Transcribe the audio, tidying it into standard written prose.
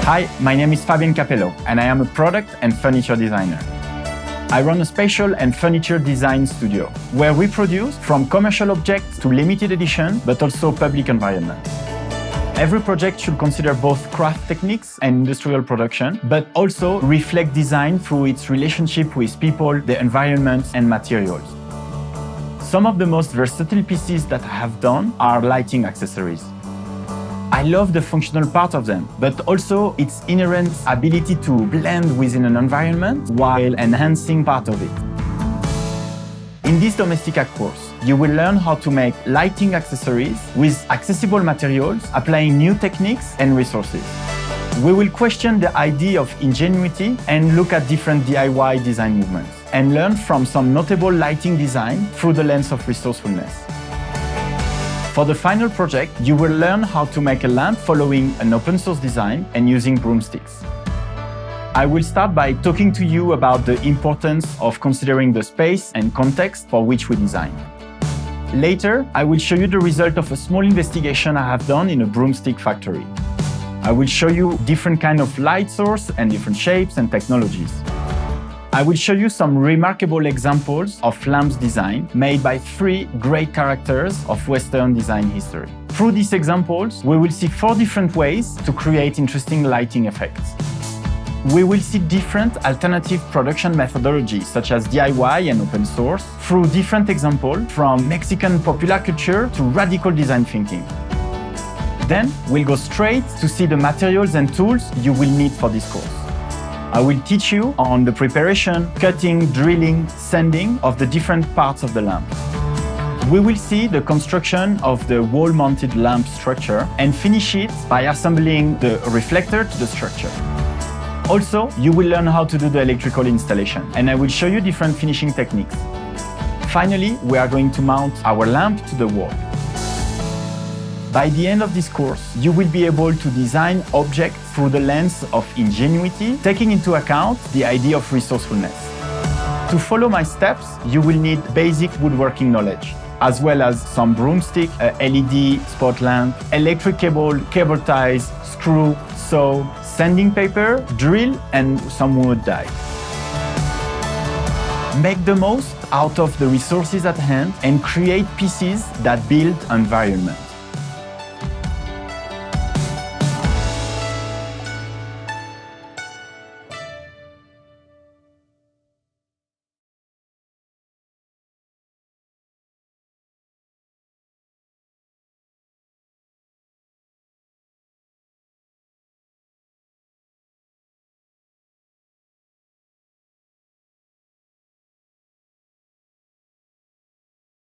Hi, my name is Fabien Capello, and I am a product and furniture designer. I run a spatial and furniture design studio, where we produce from commercial objects to limited edition, but also public environments. Every project should consider both craft techniques and industrial production, but also reflect design through its relationship with people, the environment, and materials. Some of the most versatile pieces that I have done are lighting accessories. I love the functional part of them, but also its inherent ability to blend within an environment while enhancing part of it. In this Domestika course, you will learn how to make lighting accessories with accessible materials, applying new techniques and resources. We will question the idea of ingenuity and look at different DIY design movements, and learn from some notable lighting design through the lens of resourcefulness. For the final project, you will learn how to make a lamp following an open source design and using broomsticks. I will start by talking to you about the importance of considering the space and context for which we design. Later, I will show you the result of a small investigation I have done in a broomstick factory. I will show you different kinds of light source and different shapes and technologies. I will show you some remarkable examples of lamps design made by 3 great characters of Western design history. Through these examples, we will see 4 different ways to create interesting lighting effects. We will see different alternative production methodologies, such as DIY and open source, through different examples from Mexican popular culture to radical design thinking. Then, we'll go straight to see the materials and tools you will need for this course. I will teach you on the preparation, cutting, drilling, sanding of the different parts of the lamp. We will see the construction of the wall-mounted lamp structure and finish it by assembling the reflector to the structure. Also, you will learn how to do the electrical installation, and I will show you different finishing techniques. Finally, we are going to mount our lamp to the wall. By the end of this course, you will be able to design objects through the lens of ingenuity, taking into account the idea of resourcefulness. To follow my steps, you will need basic woodworking knowledge, as well as some broomstick, a LED spot lamp, electric cable, cable ties, screw, saw, sanding paper, drill, and some wood die. Make the most out of the resources at hand and create pieces that build environment.